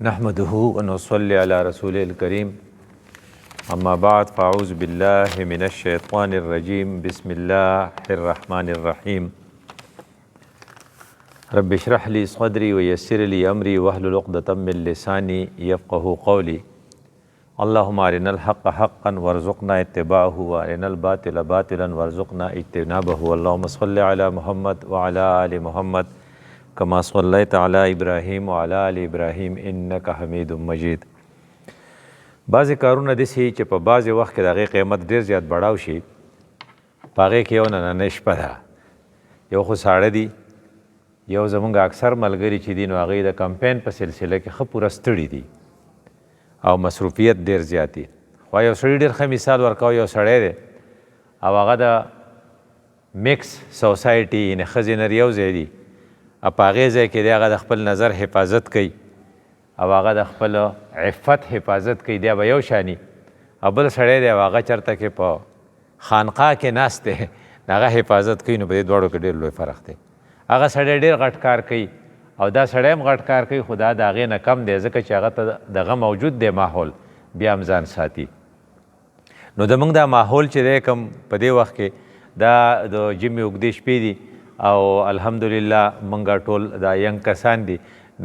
نحمده ونصلي على رسول الكريم اما بعد فاعوذ بالله من الشيطان الرجيم بسم الله الرحمن الرحيم رب اشرح لي صدري ويسر لي امري واحلل عقدة من لساني يفقهوا قولي اللهم ارنا الحق حقا وارزقنا اتباعه وارنا الباطل باطلا وارزقنا اجتنابه اللهم صل على محمد وعلى ال محمد كما صليت على ابراهيم وعلى ال ابراهيم انك حميد مجيد. بعضې کارونه داسې چې په بعضې وخت کې د هغې قیمت ډېر زیات بړاو شي، په هغې کې یو نننۍ شپه ده. یو خو ساړه دي، یو زمونږ اکثر ملګري چې دي نو هغوی د کمپین په سلسله کې ښه پوره ستړي دي او مصروفیت ډېر زیات دي. خو یو سړي ډېر ښه مثال ورکوه، یو سړی دی او هغه د میکس سوسایټي یعنې ښځې نر یو ځای دي او په هغې ځای کې دی هغه د خپل نظر حفاظت کوي او هغه د خپل عفت حفاظت کوي، دی به یو شاني او بل سړی دی او هغه چېرته کې په خانقاه کې ناست دی هغه حفاظت کوي. نو په دې دواړو کې ډېر لوی فرق دی. هغه سړی ډېر غټ کار کوي او دا سړی هم غټ کار کوي، خو دا د هغې نه کم دی ځکه چې هغه ته دغه موجود دی ماحول، بیا هم ځان ساتي. نو زموږ دا ماحول چې دی کوم په دې وخت کې دا د ژمي اوږدې شپې دي او الحمدلله موږ ټول دا ینګ کسان دي،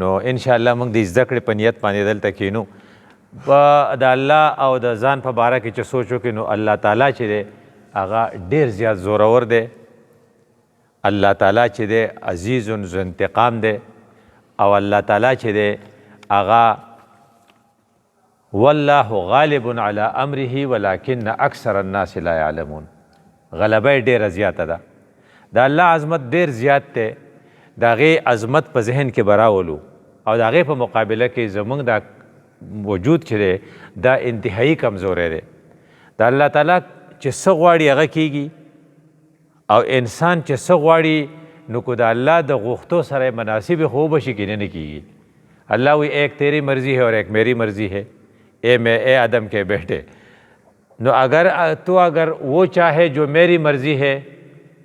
نو انشاءالله موږ د زده کړې په نیت باندې دلته کینو. په د الله او د ځان په باره کې چې سوچ وکړو نو الله تعالی چې دی هغه ډېر زیات زورور دی. الله تعالی چې دی عزیز ذو انتقام دی او الله تعالی چې دی هغه والله غالب علی امره ولکن اکثر الناس لا یعلمون. غلبه یې ډېره زیاته ده. د الله عظمت ډېر زیات دی، د هغې عظمت په ذهن کې به راولو او د هغې په مقابله کې زموږ دا وجود چې دی دا انتهایی کمزوری دی. د الله تعالی چې څه غواړي هغه کیږي او انسان چې څه غواړي نو که د الله د غوښتو سره مناسب خو به شي که نه کیږي. الله وی ایک تیری مرضی ہے اور ایک میری مرضی ہے، اے آدم کے بیٹے، نو اگر تو اگر وہ چاہے جو میری مرضی ہے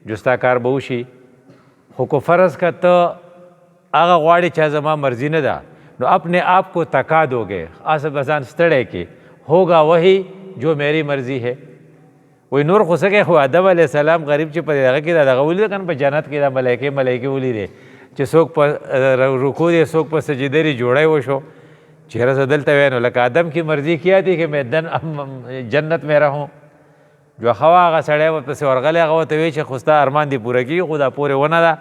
جو ستا کار به وشي، خو که فرض کا ته هغه غواړې چې زما مرضی نه ده نو اپنے آپ کو تکا دو گے، آسه بسان ستړی کې ہوگا وہی جو میری مرضی ہے. وی نور خو څه کوي، خو آدم علیه السلام غریب چې په دغه کې دغه ولیده که نه په جنت کې د ملایکې ولیدې چې څوک په رکوع دی څوک په سجده دی، جوړی وشو چهره سے دلته وی نو لکه آدم کی مرضی کیا تھی کہ میں جنت میں رہوں. جو خوا هغه سړی ورپسې ورغلی هغه ورته وایي چې خو ستا ارمان دې پوره کېږي خو دا پورې ونه ده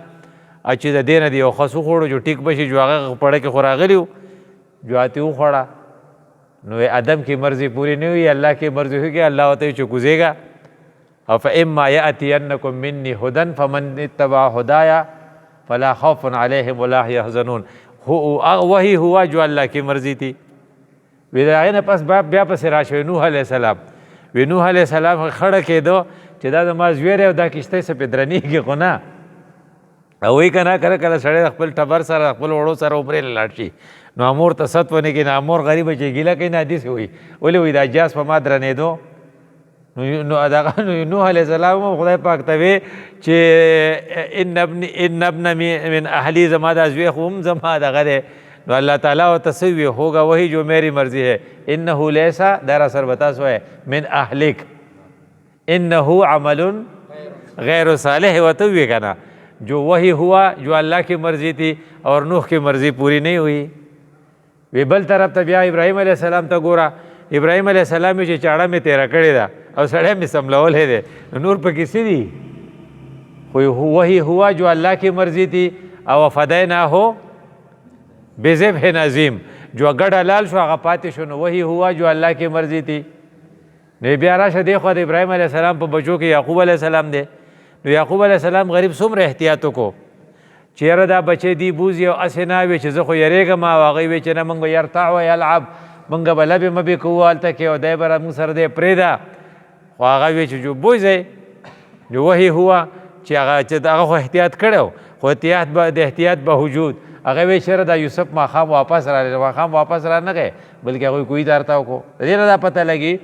او چې د دې نه دې یو خس وخوړو جو ټیک به شي، جو هغه پړه کې خو راغلي وو جو هاتې وخوړه نو ادم کی مرضی پوری نه ہوئی، الله کی مرضی ہوئی، الله ورته وایي چې کوزېږه او فاما یأتینکم منی هدی فمن اتبع هدایا فلا خوف علیہم ولا هم یحزنون. وہی ہوا جو اللہ کی مرضی تھی. وی د هغې نه پس بیا پسې راشوی نوح علیه السلام. وی نوح علیه السلام خړه کېدو چې دا زما زوی دی او دا کښتۍ څه پې درنېږي خو نه. او وایي که نه کله کله سړی د خپل ټبر سره خپل وړو سره وپرې لاړ شي نو امور ته ست ونه کړي، نه امور غریبه چې ګیله کوي نه حدیث وایي ولې وایي دا جاز په ما درنېدو. نو دغه نوح علیه السلام هم خدای پاک ته وی چې ان ابن من اهلی، زما دا زوی خو هم زما دغه دی. نو اللہ تعالیٰ و تصوی ہوگا وہی جو میری مرضی ہے، انہو لیسا دارا سر بتا سو ہے من اہلک انہو عمل غیر صالح و توی کنا. جو وہی ہوا جو اللہ کی مرضی تھی اور نوح کی مرضی پوری نہیں ہوئی. وی بل طرف ته بیا ابراہیم علیہ السلام ته ګوره، ابراہیم علیہ السلام چې چاړه مې تیره کړې ده او سړی مې سملولی دی نور پکې څه دي؟ خو وہی ہوا جو اللہ کی مرضی تھی او فدیناہو بذبح عظیم، جو ګډه لال شو هغه پاتې شو نو وہی ہوا جو الله کی مرضی تھی. نو بیا راشه دی خو د ابراهیم علیه السلام په بچو کې یعقوب علیه السلام دی. نو یعقوب علیه السلام غریب څومره احتیاط وکړو چې یاره دا بچی دی بوځي او هسې نه وي چې زه خو یریږم او هغوی وایي چې نه موږ به یرتع و یلعب، موږ به لبې مبې کوو هلته کې او دی به موږ سره دی پرېږده. خو هغه وایي چې جو بوځئ جو وحی هوا چې هغه خو احتیاط کړی خو د احتیاط باوجود هغه وی چېرې دا یوسف ماښام واپس راغی، ماښام واپس را نه غی بلکې هغوی کوی ته ورته وکړو. د دې نه دا پته لګي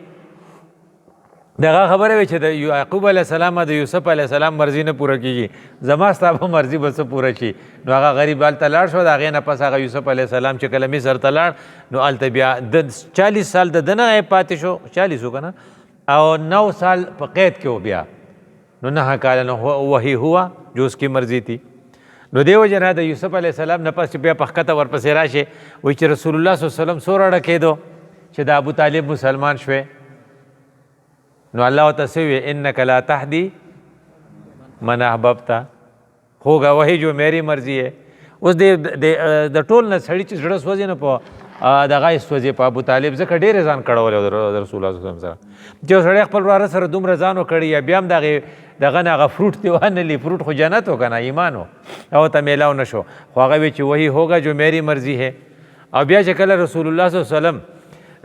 دغه خبره وي چې د یعقوب علیه السلام د یوسف علیه السلام مرضي نه پوره کېږي، زما ستا به مرضي به څه پوره شي. نو هغه غریب هلته لاړ شو، د هغې نه پس هغه یوسف علیه السلام چې کله مصر ته لاړ نو هلته بیا د 40 سال د ده نه پاتې شو، 40 و که نه، او 9 سال په قید کې و بیا. نو 9 کاله نو وحی هوا جو اس کی مرضی تھی. نو دیو جنا د یوسف علیه السلام نه پس بیا په ښکته ورپسې راشي، وایي چې رسول الله صلی الله علیه وسلم څومره ډکېدو چې د ابو طالب مسلمان شوی. نو الله ورته څه وی انک لا تهدی من احببت، ہوگا وہی جو میری مرضی ہے. اوس د ټول نه سړي چې زړه سوځي نه په دغه یې سوځي په ابو طالب، ځکه ډېرې ځان کړولی و د رسول الله صلی الله علیه وسلم سره. چې سړی خپل وراره سره دومره ځان وکړي یا بیا هم دغه نه هغه فروټ دې وانهلي، فروټ خو جنت و که نه، ایمان و، هغه ته میلاو نه شو. خو هغه وی چې وہی ہوگا جو میری مرضی ہے. او بیا چې کله رسول الله صلی الله علیه وسلم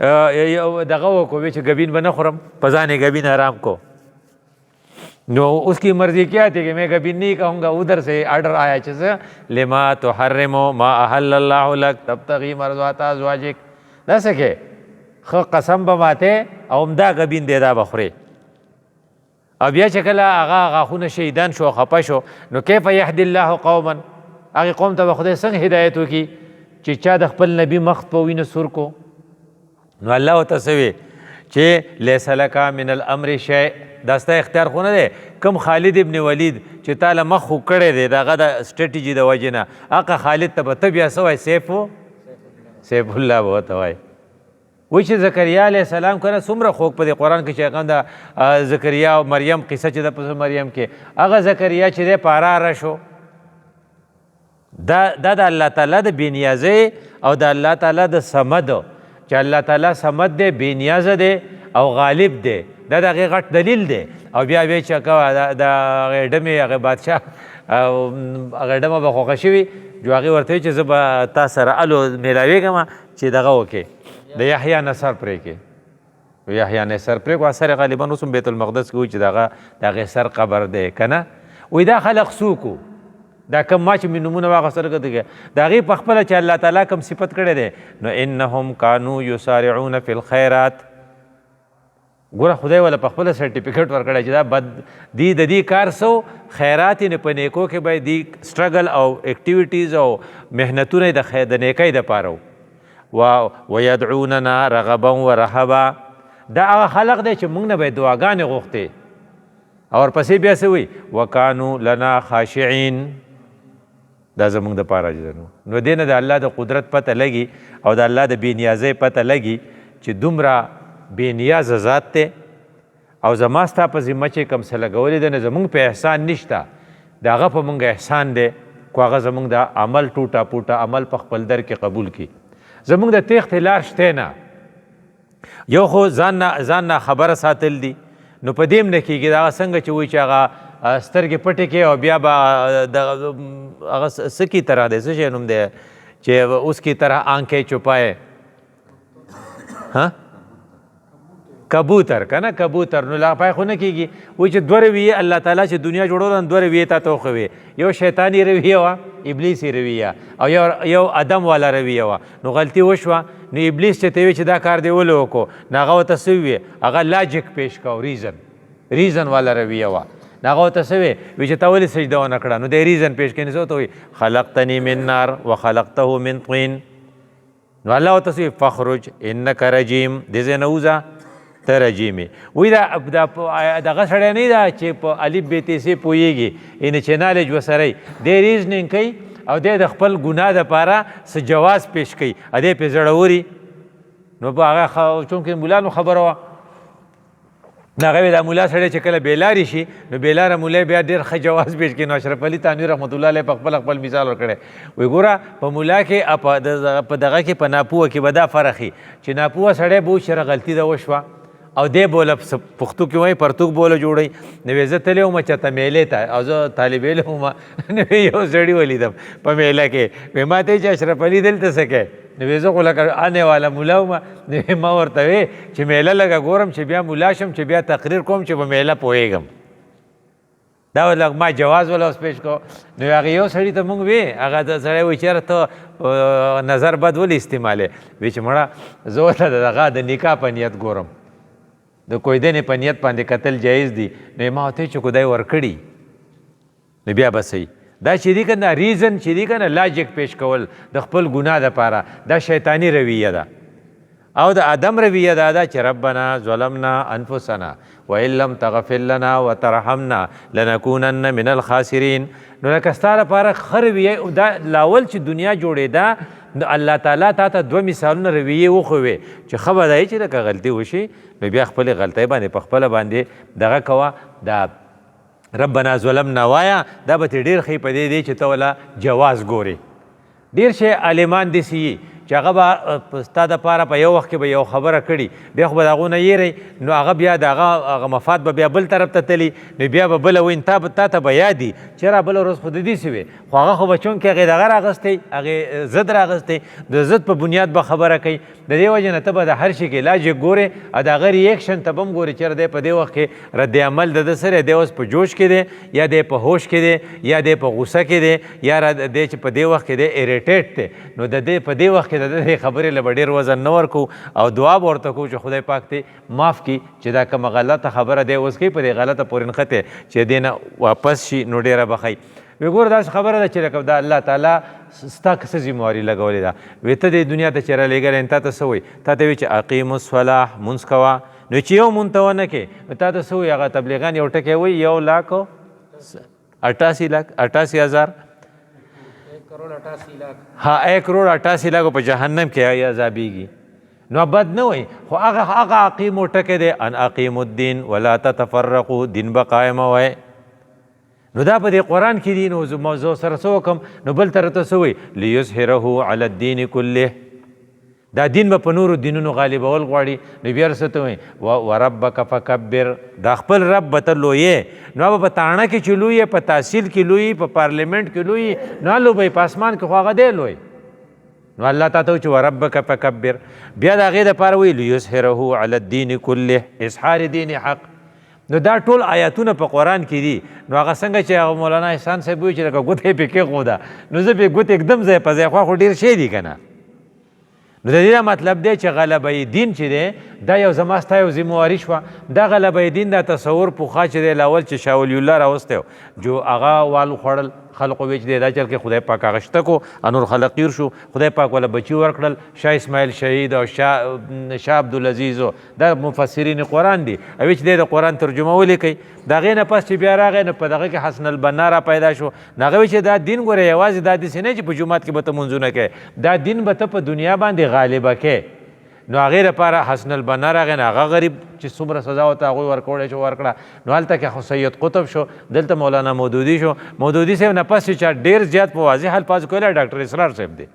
دغه وکړو چې ګبین به نه خورم، په ځان یې ګبین حرام کو. نو اس کی مرضی کیا تھی کہ میں کبھی نہیں کہوں گا، ادھر سے آرڈر آیا چیزا لما تحرم ما احل اللہ لک تبتغی مرضات ازواجک. نہ سکے خو قسم بماتے او امدا کبین دیدا بخوری. اب یا چکلا آغا غاخون شهیدان شو خپا شو، نو کیف یهدی الله قوما، هغه قوم ته خدای څنګه هدایت وکي چې چا د خپل نبی مخ په وینه سور کو. نو الله تسوی چې لیس لک من الامر شیء، دا ستا اختیار خو نه دی. کم خالد ابن ولید چې تاله مخ خو کړی دی دغه د سټریټجي د وجې نه، هغه خالد ته به ته بیا څه وایې سیف الله به ورته وایي. وایي چې زکریا علیه السلام کنه څومره خوږ په دې قرآن کې چې هغه د زکریا او مریم قصه چې ده په مریم کې، هغه زکریا چې دی په اراره شو، دا د الله تعالی د بېنیازۍ او د الله تعالی د صمد، چې الله تعالی صمد دی، بېنیازه دی او غالب دی، دا د هغې غټ دلیل دی. او بیا وی چې د هغې ډمې هغې بادشاه هغې ډمه به خوښه شوي، جو هغې ورته وایي چې زه به تا سره الو میلاوېږم چې دغه وکړې د یحیی نه سر پرې کړې. یحیی نه سر پرې کړو، اثر غالبا اوس هم بیت المقدس کې وایي چې د هغې سر قبر دی که نه. وایي دا خلق څوک و، دا کم ما چې مې نومونه واخیستل کړه د هغې په خپله چې الله تعالی کوم صفت کړی دی، نو انهم کانو یسارعون فی الخیرات. ګوره خدای ولا په خپله سرټیفیکټ ورکړی چې دا بد دی د دې کار سو خیرات یې په نیکو کې باید دی سټرګل او اکټیویټیز او محنتونه یې د نیکۍ دپاره ویدعوننا رغبا ورهبا. دا هغه خلق دی چې موږ نه به یې دعاګانې غوښتې، او ورپسې بیا څه وایي وکانو لنا خاشعین. دا زموږ دپاره نو دې نه د الله د قدرت پته لګي او د الله د بېنیازۍ پته لګي چې دومره بېنیازه ذات دی، او زما ستا په ذمه چې کوم څه لګولې ده نه زموږ په احسان نشته، د هغه په موږ احسان دی، خو هغه زموږ د عمل ټوټه پوټه عمل په خپل در کې قبول کړي. زموږ د تېښتې لار شته نه، یو خو ځان نه خبره ساتل دي. نو په دې هم نه کېږي، دغه څنګه چې وایي چې هغه سترګې پټې کړې او بیا به هغه څه کی طرح دی، څه شی نوم دی چې اوس کی طرح آنکھیں چھپائے، کبوتر که نه کبوتر. نو لا پای خو نه کېږي. وایي چې دوه رویې الله تعالی چې دنیا جوړوله دوه رویې تا ته وښوې، یو شیطاني رویه وه، ابلیسي رویه، او یو ادم والا رویه وه. نو غلطي وشوه، نو ابلیس چې ته وی چې دا کار دی ولې وکړو، نو هغه ورته څه وویې، هغه لاجک پیش کو، ریزن والا رویه وه. نو هغه ورته څه وی چې تا ولې سجده ونه کړه، نو دی ریزن پیش کوي. نو څه ورته وایي خلقتني من نار وخلقته من طین. نو الله ورته څه وایي فخرج انک رجیم، دې ځای نه وځه ته رجیمې. وایي دغه سړی نه ده چې په الف بیتیسې پوهېږي، یعنې چې نالج ورسره دی ریزنینګ کوي او دی د خپل ګناه دپاره څه جواز پیش کوي، دی پې زړوري. نو په هغه چونکې مولانو خبره وه، نو هغه دا مولا سړی چې کله بېلارې شي نو بېلاره مولا بیا ډېر ښه جواز پیش کوي. نو اشرف علي تانوي رحمت الله علیه په خپل مثال ورکړی، وایي ګوره په مولا کې په دغه کې په ناپوه کې به دا فرق وي چې ناپوه سړی به وایي چې غلطي ده وشوه او دی بوله پښتو کې وایي پرتوک بوله جوړوي. نو وایي زه تللی وم چېرته میلې ته او زه طالب علم وم، نو یو سړي ولیدم په میله کې، وایي ما ته یې چې اشرف علي دلته څه کوې، نو وایي زه خو لکه آنے والا مولا وم. نو ما ورته وی چې میله لږه ګورم چې بیا مولا شم چې بیا تقریر کوم چې په میله پوهېږم. دا لږ ما جواز ولا اوس پیش کو. نو هغه یو سړي ته مونږ وی، هغه د سړی وایي چېرې ته نظر بد ولې استعمالې، وایي چې مړه زه ورته دغه د نکاح په نیت ګورم. د کویدنې په نیت باندې کتل جایز دي، نو ما ورته چې خدای ورکړي نو بیا به صحیح. دا چې دي که نه ریزن چې دي که نه لاجک پیش کول د خپل ګناه دپاره، دا شیطاني رویه ده. او د آدم رویه دا ده چې ربنا ظلمنا انفسنا وان لم تغفر لنا وترحمنا لنکونن من الخاسرین. نو لکه ستا لپاره ښه رویه دا لاول چې دنیا جوړېده نو الله تعالی تا ته دوه مثالونه رویې وښوې چې ښه به دی چې لکه غلطي وشي نو بیا خپلې غلطۍ باندې په خپله باندې دغه کوه. دا ربنا ظلمنا وایا دا به ترې ډېر ښه په دې دی چې ته ولا جواز ګورې. ډېر شی عالمان داسې یي چې هغه به ستا دپاره په یو وخت کې به یو خبره کړي، بیا خو به د هغو نه یېری نو هغه بیا د هغه مفاد به بیا بل طرف ته تلي، نو بیا به بله وایي تا ته به یادي چې را بله ورځ خو د داسې وې، خو هغه خو به چونکې هغې دغه راغستی هغې ضد راغستی د ضد په بنیاد به خبره کوي. د دې وجې نه ته به د هر شي کې علاج یې ګورې او د هغه ریاکشن ته به هم ګورې چې دی په دې وخت کې رد عمل د ده سره دی اوس په جوش کې دی یا دی په هوش کې دی یا دی په غوسه کې دی یا دی چې په دې وخت کې دی ایریټیټ دی. نو د دې په دې وخت کې د دې خبرې له به ډېر وزن نه ورکو او دعا به ورته کوو چې خدای پاک دې معاف کړي چې دا کومه غلطه خبره دی اوس کوي په دې غلطه پورې نښتې چې دې نه واپس شي نو ډېره به ښایي. وی ګوره داسې خبره ده چې لکه دا الله تعالی ستا که څه ذمواري لګولې ده، وی ته دې دنیا ته چې رالیږلی تا ته څه وایي؟ تا ته وایي چې اقیمو الصلاح مونځ کوه، نو چې یو مونځ ته ونه کړې تا ته څه وایي؟ هغه تبلیغان یو ټکی وایي 1,88,000 ها 1,88,00,000 په جهنم کې عذابیږي. نو بد نه وایي، خو هغه اقیمو ټکی دی ان اقیمو الدین ولا تتفرقوا، دین به قایمه وایي. نو دا په دې قرآن کې دي. نو زه سره څه وکړم؟ نو بل طرف ته څه وایي؟ لیظهره علی الدین کله، دا دین به په نورو دینونو غالبول غواړي. نو بیا ورته څه وایي؟ وربک فکبر، دا خپل رب به ته لویې. نو به په تاڼه کې چې لوی په تحصیل کې لوی په پارلیمنټ کې لوی نو لوی په اسمان کې خو هغه دی لوی. نو الله تا ته وایي چې وربک فکبر. بیا د هغې دپاره وایي لیظهره علی الدین کله، اظهار دین حق. نو دا ټول آیاتونه په قرآن کې دي. نو هغه څنګه چې هغه مولانا احسان صاحب وایي چې لکه ګوته یې پې کېښوده نو زه پې ګوتې اکدم ځای په ځای خوا خو ډېر شی دي که نه. نو د دې مطلب دی چې غلبه دین چې دی دا یو زما ستا یو ذمواري شوه. دا غلبه دین دا تصور پوخا چې دی لاول چې شاه ولی الله راوستی و جو هغه وال خوړل خلقو وی چې دی دا چل کې خدای پاک هغه شته کو انور خلق گیر شو، خدای پاک ولا بچي ورکړل شاه اسماعیل شهید او شاه عبدالعزیز دا مفسرین قرآن دي او چې دی د قرآن ترجمه ولیکئ. د هغې نه پس چې بیا راغی نو په دغه کې حسن البنا را پیدا شو. نو هغه وایي چې دا دین ګوره یوازې دا داسې نه چې په جومات کې به ته مونځونه کوې، دا دین به ته په دنیا باندې غالبه کې. نو هغې لپاره حسن البنا راغی نو هغه غریب چې څومره سزا ورته هغوی ورکولی شو ورکړه. نو هلته کې خو سید قطب شو، دلته مولانا مودودي شو. مودودي صاحب نه پس چې چا ډېر زیات په واضح الفاظ کولی ډاکټر اسرار صاحب دی،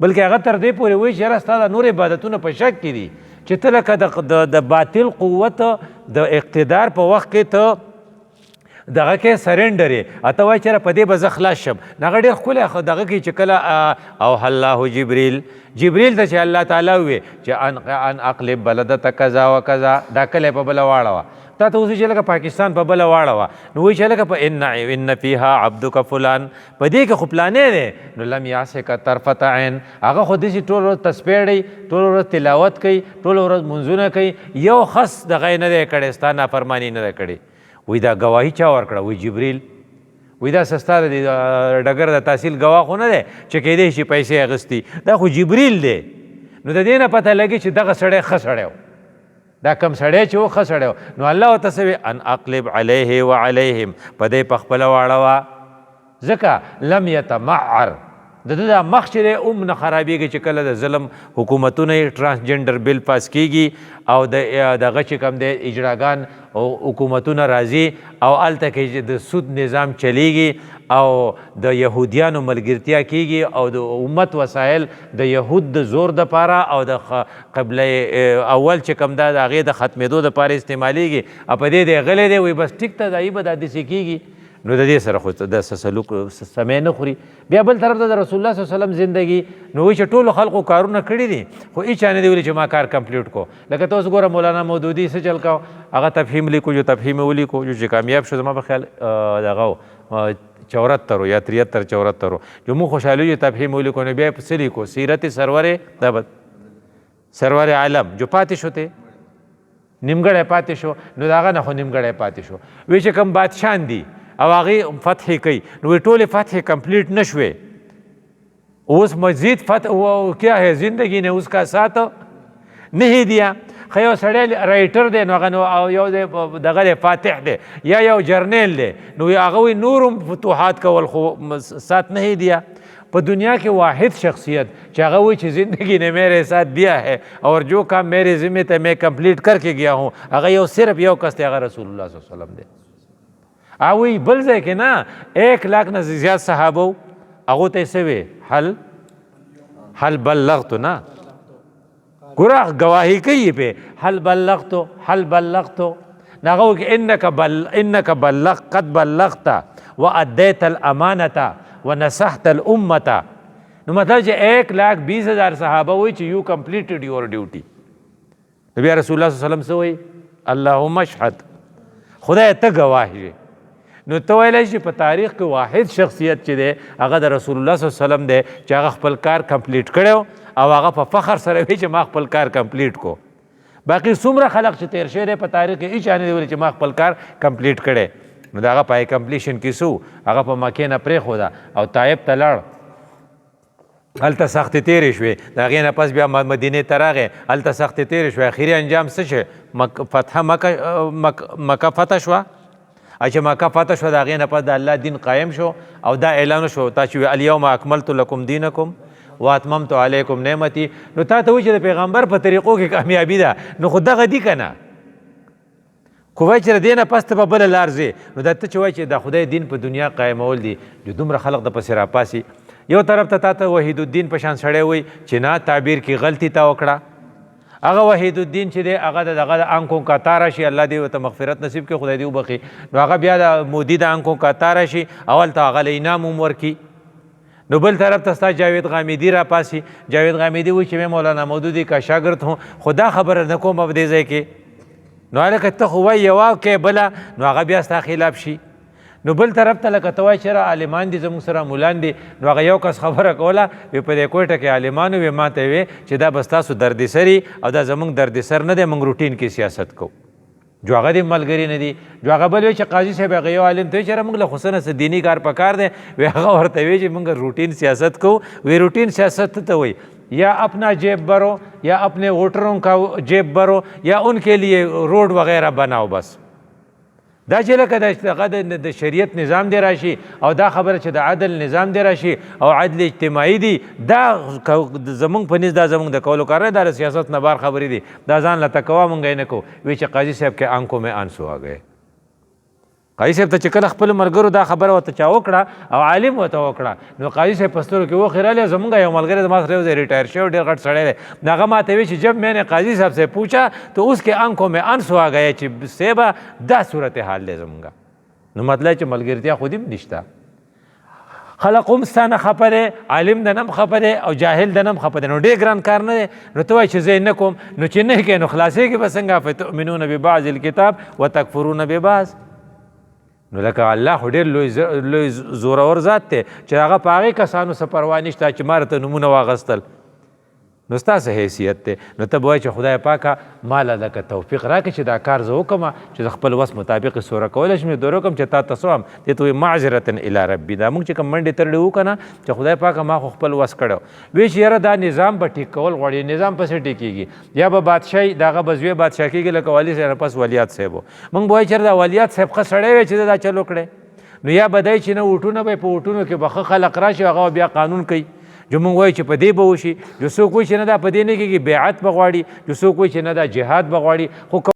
بلکې هغه تر دې پورې وایي چې یاره ستا دا نور عبادتونه په شک کې دي چې ته لکه د باطل قوت د اقتدار په وخت کې ته دغه کې سرنډر یې ته وایي چې په دې به زه خلاص شم. هغه ډېر ښکلی دغه کې چې کله اوحی الله جبریل ته چې الله تعالی ووایي چې ان اقلب بلدته کذا و کذا، دا کلی په بله واړوه. تا ته اوس چې لکه پاکستان په بله واړوه نو وایي چې لکه په ان فیها عبدک فلان، په دې کې خو پلانې دی. نو لم یعصک طرفة عین، هغه خو داسې ټول ورځ تسبیح ډی، ټول ورځ تلاوت کوي، ټول ورځ منځونه کوي، یو خس دغه یې نه دی کړی، ستا نافرماني نه ده کړې. وی دا گواهی چا ورکړه؟ وی جبریل. وی دا سستا د ډګر د تحصیل ګواه خو نه دی چې کیدای شي پیسې اخیستي، دا خو جبریل دی. نو د دې نه پته لګي چې دغه سړی ښه سړی و، دا کم سړی چې و ښه سړی و. نو الله ورته څه وی؟ ان اقلب علیه وعلیهم، په دې په خپله واړوه. ځکه لم یتمعر، د ده دا مخ چې دی هم نه خرابېږي چې کله د ظلم حکومتونه یې ټرانسجنډر بل پاس کېږي او دغه چې کوم دی اجراګان او حکومتونه راځي او هلته کې د سود نظام چلیږي او د یهودیانو ملګرتیا کېږي او د امت وسایل د یهود د زور دپاره او د قبله اول چې کوم دا د هغې د ختمېدو دپاره استعمالیږي او په دې دی غلی دی. وایي بس ټیک ته دا به دا داسې کېږي. نو د دې سره خو د سلوک سمې نه خوري. بیا بل طرف ته د رسول الله صلی الله علیه وسلم زندگی نو وایي چې ټولو خلقو کارونه کړي دي خو هیچا نه دی ویلي چې ما کار کمپلیټ کو. لکه ته اوس ګوره مولانا مودودي څه چل کو، هغه تفهیم لیکو جو تفهیم ولیکو جو چې کامیاب شو زما په خیال دغه 74 یا 73 74 جو مو خوشحالي جو تفهیم ولیکو نو بیا څه لیکو؟ سیرت سرور عالم جو پاتې شو ته نیمګړی پاتې شو، نو د هغه نه خو نیمګړی پاتې شو. وی چې کوم بادشاهان دي او هغې فتحې کوي، نو وی ټولې فتحې کمپلیټ نه شوې، اوس مزید فتح وہ کیا ہے زندگی نے اس کا ساتھ نہیں دیا. خو یو سړی رایټر دی، نو هغه یو دغه دی فاتح دی یا یو جرنیل دی، نو هغه وایي نور هم فتوحات کول خو ساتھ نہیں دیا. په دنیا کې واحد شخصیت چې هغه وایي چې زندگی نے میرے ساتھ دیا ہے اور جو کام میرے ذمے تھے میں کمپلیٹ کر کے گیا ہوں، هغه یو صرف یو کس دی، هغه رسول الله صلی الله علیه وسلم دی. هغه وایي بل ځای کې نه 1 لاکھ نه زیات صحابه هغو ته یې څه وی حل بلغتو نه ګوره گواهی کوي پې حل بلغتو ناغو کې انک بلغ قد بلغت وادیت الامانه ونصحت الامه. نو مطلب چې 1,20,000 صحابه وایي چې یو کمپلیټډ یور ډیوټي. نو بیا رسول الله صلی الله علیه وسلم څه وایي؟ اللهم اشهد، خدای ته ګواه یې. نو ته ویلی چې په تاریخ کې واحد شخصیت چې دی هغه د رسول الله صلی الله علیه وسلم دی چې هغه خپل کار کمپلیټ کړی او هغه په فخر سره وی چې ما خپل کار کمپلیټ کو. باقي څومره خلق چې تیر شوی دی په تاریخ کې هیچ نه دی ویلي چې ما خپل کار کمپلیټ کړی. نو د هغه پای کمپلیشن کې څو هغه په مکې نه پرېښوده او طایب ته لاړ، هلته سختې تېرې شوې، د هغې نه پس بیا مدینې ته راغی، هلته سختې تېرې شوې، اخري انجام څه شو؟ مکه فتح شوه. چې مکه فتح شوه د هغې نه پس د الله دین قایم شو او دا اعلان شو تا چې الیوم اکملت لکم دینکم واتممت علیکم نعمتي. نو تا ته وایي چې د پیغمبر په طریقو کې کامیابي ده، نو خو دغه دي که نه؟ خو وایي چې د دې نه پس ته به بله لار ځې. نو دا ته چې وایي چې د خدای دین په دنیا قایمول دي، چې دومره خلق د پسې راپاسي. یو طرف ته تا ته وحید الدین په شان سړی وایي چې نه تعبیر کې غلطي تا وکړه. هغه وحید الدین چې دی هغه دغه د آنکھوں کا تاره شي، الله دې ورته مغفرت نصیب کړي، خدای دې وبخي. نو هغه بیا د مودي د آنکھوں کا تاره شي، اول ته هغه له انعام هم ورکړي. نو بل طرف ته ستا جاوید غامیدي راپاسي، جاوید غامیدي وایي چې میں مولانا مودودي کا شاګرد هوں، خو دا خبره نه کوم په دې ځای کې. نو هلکه ته خو وایي یوه کې بله، نو هغه بیا ستا خلاف شي. نو بل طرف ته لکه ته وایي چې عالمان دي زموږ سره مولان دي، نو هغه یو کس خبره کوله وی په دې کوټه کې عالمانو وی ما ته وی چې دا بس تاسو دردسري او دا زموږ دردسر نه دی، موږ روټین کې سیاست کوو. جو هغه دې ملګري نه دي، جو هغه بل وی چې قاضي صاحب هغه یو عالم ته وی چې موږ له خو څه دیني کار پکار دی، وی هغه ورته وی چې موږ روټین سیاست کوو. وی روټین سیاست ته وی یا اپنا جیب بھرو یا اپنے ووٹروں کا جیب بھرو یا ان کے لیے روڈ وغیرہ بناؤ. بس دا چې لکه د شریعت نظام دی راشي او دا خبره چې د عدل نظام دی راشي او عدل اجتماعي دی، دا زمونږ په نس دا زمونږ د کولو کار نه، دا د سیاست نه بار خبرې دي، دا ځان له تقوا مونږ یې نه کوو. وی چې قاضي صاحب کې آنکھوں میں آنسو آ گئے. قاضي صاحب ته چې کله خپلو ملګرو دا خبره ورته چا وکړه او عالم ورته وکړه، نو قاضي صاحب په سترګو کې وخې رالی. زمونږ یو ملګری زما سره یو ځای ریټایر شوی ډېر غټ سړی دی، نو هغه ماته وی چې جب میں نے قاضی صاحب سے پوچھا تو اس کے آنکھوں میں آنسو آ گئے چې صیبه دا صورت حال دی زمونږ. نو مطلب چې ملګرتیا خود هم نشته، خلق هم ستا نه خفه دی، عالم د نه هم خفه دی او جاهل د نه هم خفه دی. نو ډېر ګران کار نه دی. نو ته وایي چې زه یې نه کوم، نو چې نه کوې نو خلاصېږي به څنګه؟ فتؤمنون ببعض الکتاب وتکفرون ببعض. نو لکه الله خو ډېر لوی زورور ذات دی چې هغه په هغې کسانو څه پروا نشته چې ما راته نومونه واخیستل. نو ستا څه حیثیت دی؟ نو ته به وایې چې خدای پاکه ماله لکه توفیق راکړي چې دا کار زه وکړم چې د خپل وس مطابق یې سوره کولی شم، دور وکړم چې تا ته څه وم. دې ته وایي معذرة الی ربي. دا موږ چې کوم منډې ترړې وو که نه چې خدای پاکه ما خو خپل وس کړی وی چې یاره دا نظام به ټیک کول غواړي. نظام پسې ټیکېږي یا به بادشاهي د هغه به زوی بادشاه کېږي لکه والي صاحب نه پس ولیات صاحب و. موږ به وایو چېرې دا ولیات صاحب ښه سړی وی چې دا چلو کړی. نو یا به دی چې نه ووټونه به یې په ووټونو کې به ښه خلق راشي هغه بیا قانون کوي. جو مونږ وایو چې په دې به وشي، جو څوک وایي چې نه دا په دې نه کېږي بیعت به غواړي، جو څوک وایي چې نه دا جهاد به غواړي. خو